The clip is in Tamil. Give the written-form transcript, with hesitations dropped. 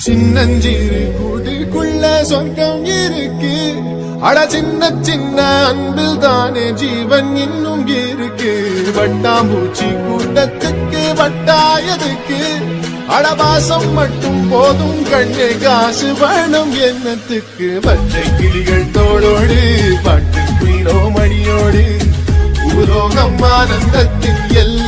சின்னஞ்சிறு கூட்டுக்குள்ள சொர்க்கம் இருக்கு. அட சின்ன சின்ன அன்பில் தானே ஜீவன் இன்னும் இருக்கு. வட்டாம்பூச்சி கூட்டத்துக்கு வட்டாயதுக்கு அடவாசம் மட்டும் போதும் கண்ணே, காசு வேணும் எண்ணத்துக்கு. பச்சை கிளிகள் தோளோடு பாட்டு குயிலோ மணியோடு பூலோகம் ஆனந்தத்தின் எல்லாம்